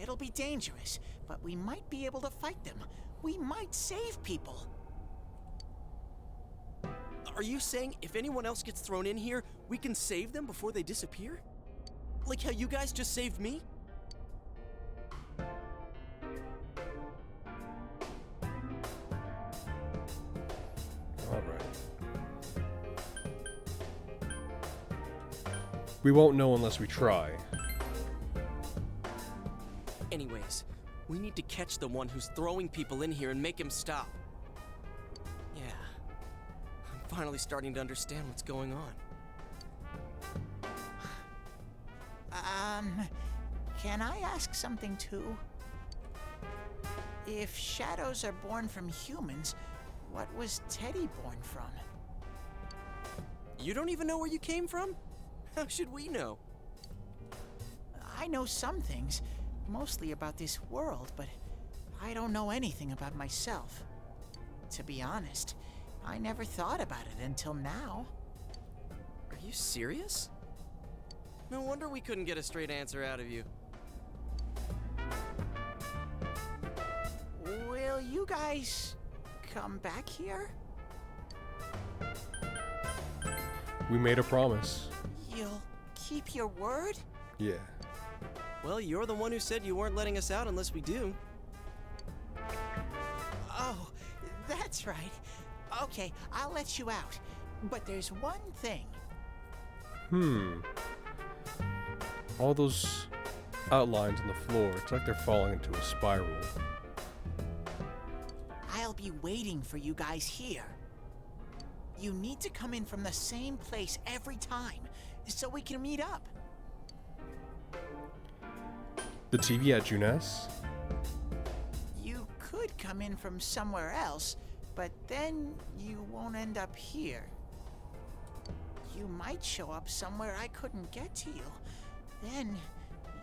It'll be dangerous, but we might be able to fight them. We might save people. Are you saying if anyone else gets thrown in here, we can save them before they disappear? Like how you guys just saved me? Alright. We won't know unless we try. Anyways, we need to catch the one who's throwing people in here and make him stop. Yeah. I'm finally starting to understand what's going on. Can I ask something too? If shadows are born from humans, what was Teddy born from? You don't even know where you came from? How should we know? I know some things, mostly about this world, but I don't know anything about myself. To be honest, I never thought about it until now. Are you serious? No wonder we couldn't get a straight answer out of you. Will you guys come back here? We made a promise. You'll keep your word? Yeah. Well, you're the one who said you weren't letting us out unless we do. Oh, that's right. Okay, I'll let you out. But there's one thing. All those outlines on the floor, it's like they're falling into a spiral. I'll be waiting for you guys here. You need to come in from the same place every time, so we can meet up. The TV at Junes? You could come in from somewhere else, but then you won't end up here. You might show up somewhere I couldn't get to you. Then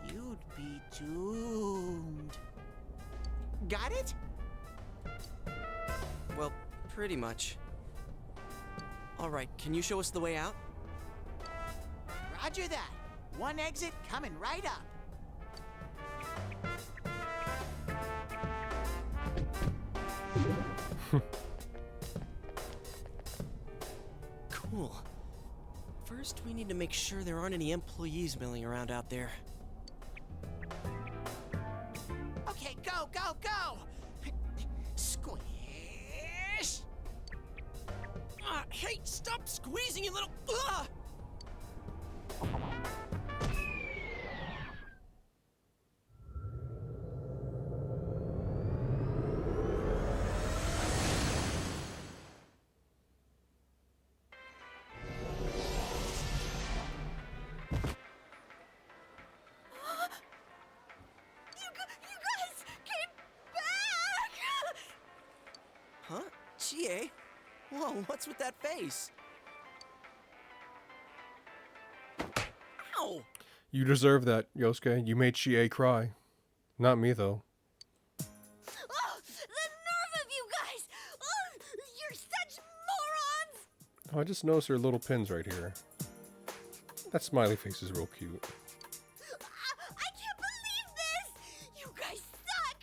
you'd be doomed. Got it? Well, pretty much. Alright, can you show us the way out? Roger that. One exit coming right up. Cool. First, we need to make sure there aren't any employees milling around out there. Okay, go, go, go! Squish! Hey, stop squeezing, you little... Huh? GA? Whoa, what's with that face? Ow! You deserve that, Yosuke. You made Chie cry. Not me, though. Oh, the nerve of you guys! Oh, you're such morons! Oh, I just noticed her little pins right here. That smiley face is real cute. I can't believe this! You guys suck!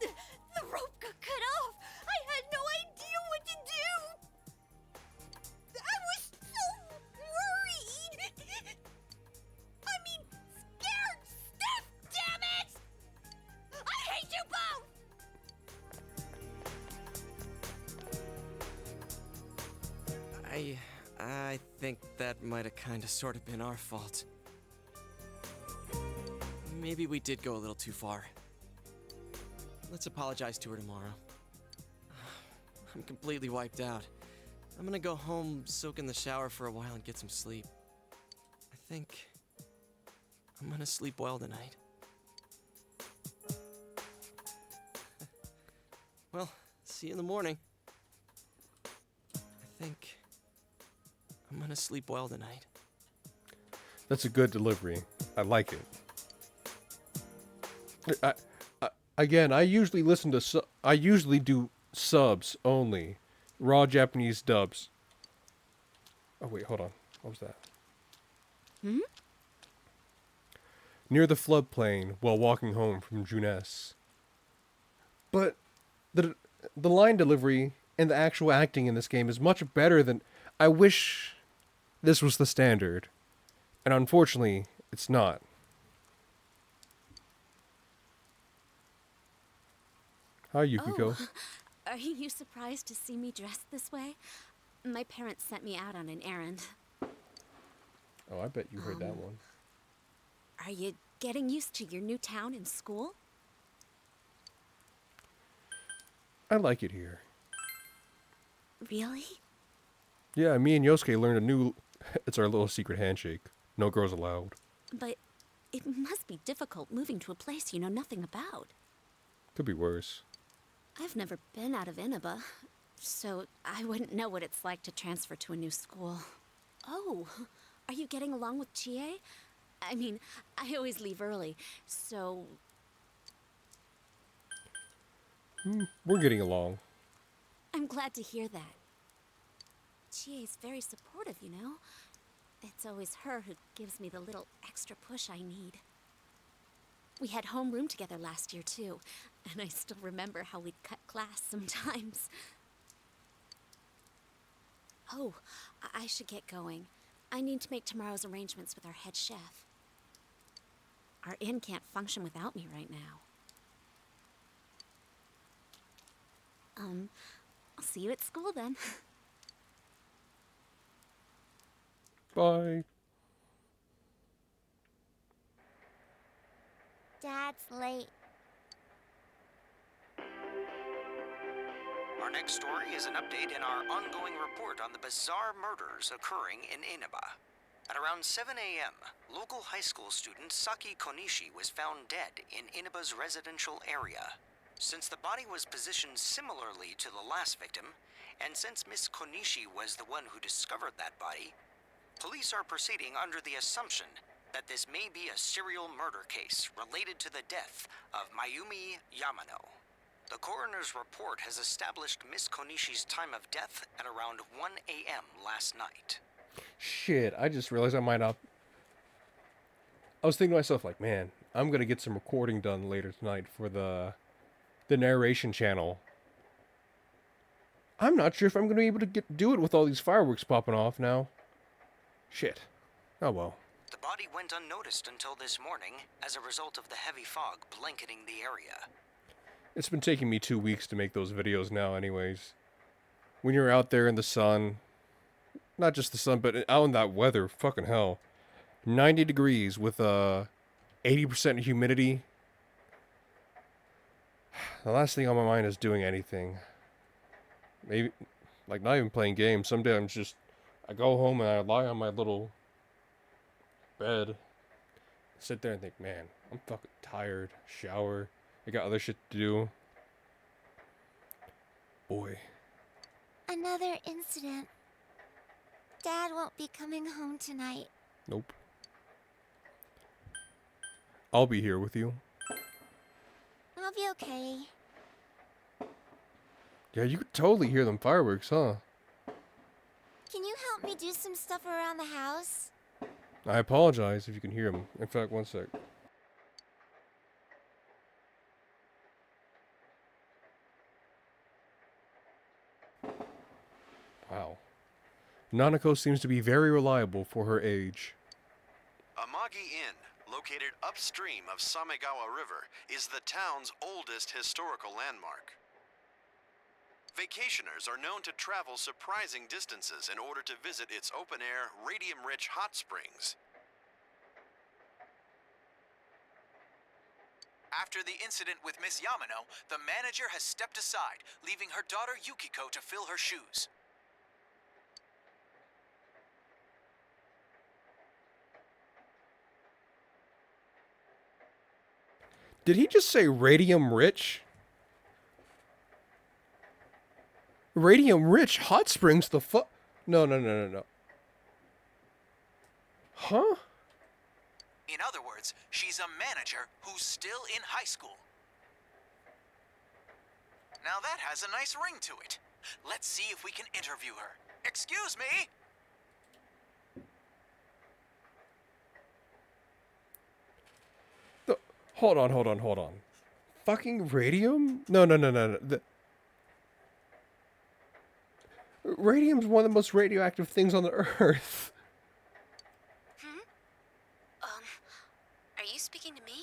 The rope got cut off! I had no idea what to do! I was so worried! I mean, scared stiff, damn it! I hate you both! I think that might have kind of sort of been our fault. Maybe we did go a little too far. Let's apologize to her tomorrow. I'm completely wiped out. I'm gonna go home, soak in the shower for a while, and get some sleep. I think I'm gonna sleep well tonight. Well, see you in the morning. I think I'm gonna sleep well tonight. That's a good delivery. I like it. Again, I usually listen to I usually do subs only, raw Japanese dubs. Oh wait, hold on. What was that? Hmm? Near the floodplain while walking home from Juness. But the line delivery and the actual acting in this game is much better than... I wish this was the standard. And unfortunately, it's not. Hi, Yukiko. Oh, are you surprised to see me dressed this way? My parents sent me out on an errand. Oh, I bet you heard that one. Are you getting used to your new town and school? I like it here. Really? Yeah, me and Yosuke learned a new... It's our little secret handshake. No girls allowed. But it must be difficult moving to a place you know nothing about. Could be worse. I've never been out of Inaba, so I wouldn't know what it's like to transfer to a new school. Oh, are you getting along with Chie? I mean, I always leave early, so... We're getting along. I'm glad to hear that. Chie's very supportive, you know? It's always her who gives me the little extra push I need. We had homeroom together last year, too, and I still remember how we'd cut class sometimes. Oh, I should get going. I need to make tomorrow's arrangements with our head chef. Our inn can't function without me right now. I'll see you at school then. Bye. Dad's late. Our next story is an update in our ongoing report on the bizarre murders occurring in Inaba. At around 7 a.m., local high school student Saki Konishi was found dead in Inaba's residential area. Since the body was positioned similarly to the last victim, and since Miss Konishi was the one who discovered that body, police are proceeding under the assumption that this may be a serial murder case related to the death of Mayumi Yamano. The coroner's report has established Miss Konishi's time of death at around 1 a.m. last night. Shit, I just realized I might not... I was thinking to myself, like, man, I'm going to get some recording done later tonight for the the narration channel. I'm not sure if I'm going to be able to do it with all these fireworks popping off now. Shit. Oh well. The body went unnoticed until this morning as a result of the heavy fog blanketing the area. It's been taking me 2 weeks to make those videos now anyways. When you're out there in the sun, not just the sun, but out in that weather, fucking hell. 90 degrees with 80% humidity. The last thing on my mind is doing anything. Maybe, like, not even playing games. Someday I go home and I lie on my little bed, sit there and think, man, I'm fucking tired. Shower. I got other shit to do. Boy. Another incident. Dad won't be coming home tonight. Nope. I'll be here with you. I'll be okay. Yeah, you could totally hear them fireworks, huh? Can you help me do some stuff around the house? I apologize if you can hear them. In fact, one sec. Wow. Nanako seems to be very reliable for her age. Amagi Inn, located upstream of Samegawa River, is the town's oldest historical landmark. Vacationers are known to travel surprising distances in order to visit its open-air, radium-rich hot springs. After the incident with Miss Yamano, the manager has stepped aside, leaving her daughter Yukiko to fill her shoes. Did he just say radium rich? Radium rich hot springs the fuck? No. Huh? In other words, she's a manager who's still in high school. Now that has a nice ring to it. Let's see if we can interview her. Excuse me? Hold on. Fucking radium? No. Radium's one of the most radioactive things on the earth. Are you speaking to me?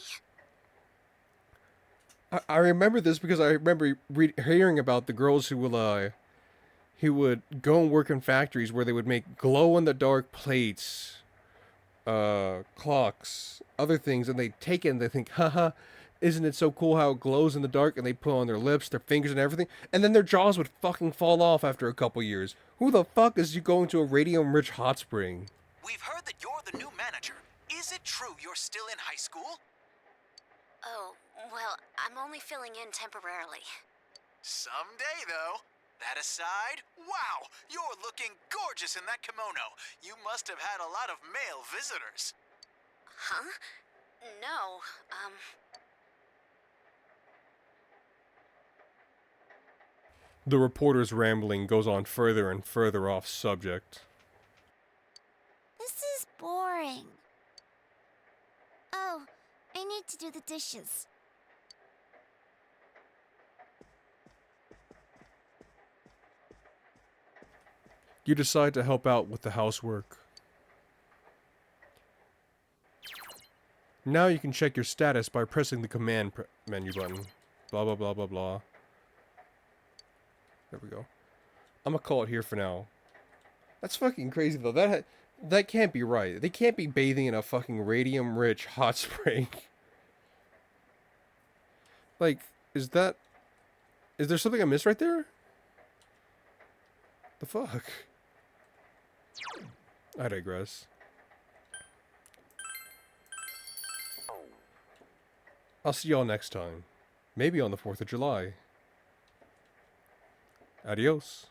I remember this because I remember hearing about the girls who would go and work in factories where they would make glow-in-the-dark plates, clocks, other things, and they take it and they think, haha, isn't it so cool how it glows in the dark? And they put on their lips, their fingers, and everything, and then their jaws would fucking fall off after a couple years. Who the fuck is you going to a radium-rich hot spring? We've heard that you're the new manager. Is it true you're still in high school? Oh, well, I'm only filling in temporarily. Someday, though. That aside, wow, you're looking gorgeous in that kimono. You must have had a lot of male visitors. Huh? No, The reporter's rambling goes on further and further off subject. This is boring. Oh, I need to do the dishes. You decide to help out with the housework. Now you can check your status by pressing the command menu button. Blah, blah, blah, blah, blah. There we go. I'm gonna call it here for now. That's fucking crazy, though. That can't be right. They can't be bathing in a fucking radium-rich hot spring. Like, is there something I missed right there? The fuck? I digress. I'll see y'all next time. Maybe on the 4th of July. Adios.